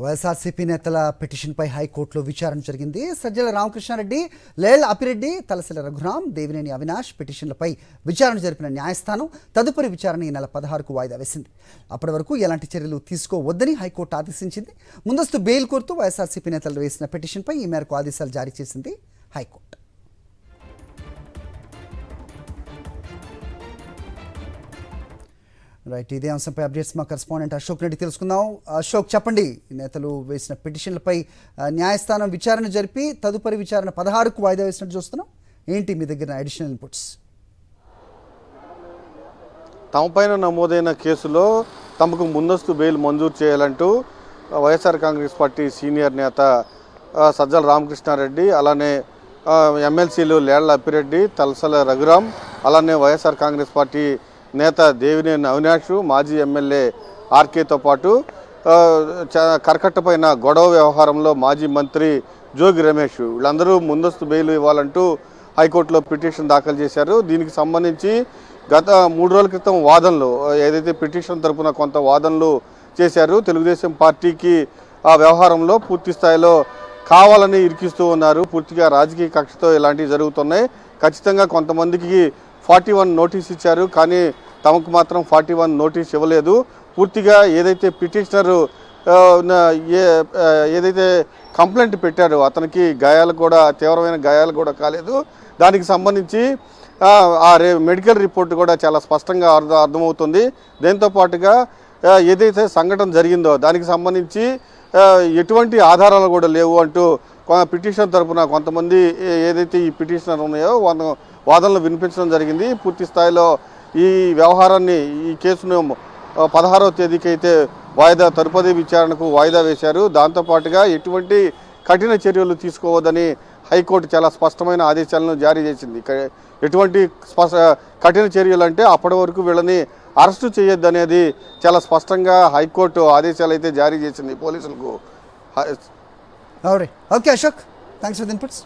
వైఎస్ఆర్సీపీ నేతల పిటిషన్పై హైకోర్టులో విచారణ జరిగింది. సజ్జల రామకృష్ణారెడ్డి, లేళ్ల అప్పిరెడ్డి, తలసిల రఘురాం, దేవినేని అవినాష్ పిటిషన్లపై విచారణ జరిపిన న్యాయస్థానం తదుపరి విచారణ ఈ నెల 16కు వాయిదా వేసింది. అప్పటి వరకు ఎలాంటి చర్యలు తీసుకోవద్దని హైకోర్టు ఆదేశించింది. ముందస్తు బెయిల్ కోరుతూ వైఎస్ఆర్సీపీ నేతలు వేసిన పిటిషన్పై ఈ మేరకు ఆదేశాలు జారీ చేసింది హైకోర్టు. రైట్, ఇదే అంశంపై అప్డేట్స్ మా కరెస్పాండెంట్ అశోక్ రెడ్డి తెలుసుకుందాం. అశోక్, చెప్పండి, నేతలు వేసిన పిటిషన్లపై న్యాయస్థానం విచారణ జరిపి తదుపరి విచారణ 16కు వాయిదా వేసినట్టు చూస్తున్నాం. ఏంటి మీ దగ్గర అడిషనల్ ఇన్పుట్స్? తమపైన నమోదైన కేసులో తమకు ముందస్తు బెయిల్ మంజూరు చేయాలంటూ వైఎస్ఆర్ కాంగ్రెస్ పార్టీ సీనియర్ నేత సజ్జల రామకృష్ణారెడ్డి, అలానే ఎమ్మెల్సీలు లేళ్ల అప్పిరెడ్డి, తలసల రఘురాం, అలానే వైఎస్ఆర్ కాంగ్రెస్ పార్టీ నేత దేవినేని అవినాష్, మాజీ ఎమ్మెల్యే ఆర్కేతో పాటు కరకట్టపైన గొడవ వ్యవహారంలో మాజీ మంత్రి జోగి రమేష్ వీళ్ళందరూ ముందస్తు బెయిల్ ఇవ్వాలంటూ హైకోర్టులో పిటిషన్ దాఖలు చేశారు. దీనికి సంబంధించి గత 3 రోజుల క్రితం వాదనలు ఏదైతే పిటిషన్ తరపున కొంత వాదనలు చేశారు. తెలుగుదేశం పార్టీకి ఆ వ్యవహారంలో పూర్తి స్థాయిలో కావాలని ఇరికిస్తూ ఉన్నారు. పూర్తిగా రాజకీయ కక్షతో ఇలాంటివి జరుగుతున్నాయి. ఖచ్చితంగా కొంతమందికి 41 నోటీస్ ఇచ్చారు, కానీ తమకు మాత్రం 41 నోటీస్ ఇవ్వలేదు. పూర్తిగా ఏదైతే పిటిషనరు ఏదైతే కంప్లైంట్ పెట్టారో అతనికి గాయాలు కూడా, తీవ్రమైన గాయాలు కూడా కాలేదు. దానికి సంబంధించి మెడికల్ రిపోర్ట్ కూడా చాలా స్పష్టంగా అర్థమవుతుంది. దీంతో పాటుగా ఏదైతే సంఘటన జరిగిందో దానికి సంబంధించి ఎటువంటి ఆధారాలు కూడా లేవు అంటూ పిటిషన్ తరపున కొంతమంది ఏదైతే ఈ పిటిషనర్ ఉన్నాయో వాదనలు వినిపించడం జరిగింది. పూర్తి స్థాయిలో ఈ వ్యవహారాన్ని, ఈ కేసును 16వ తేదీకి అయితే తదుపరి విచారణకు వాయిదా వేశారు. దాంతోపాటుగా ఎటువంటి కఠిన చర్యలు తీసుకోవద్దని హైకోర్టు చాలా స్పష్టమైన ఆదేశాలను జారీ చేసింది. ఎటువంటి కఠిన చర్యలు అంటే అప్పటి వరకు వీళ్ళని అరెస్టు చేయొద్దనేది చాలా స్పష్టంగా హైకోర్టు ఆదేశాలు అయితే జారీ చేసింది పోలీసులకు. Okay Ashok, thanks for the inputs.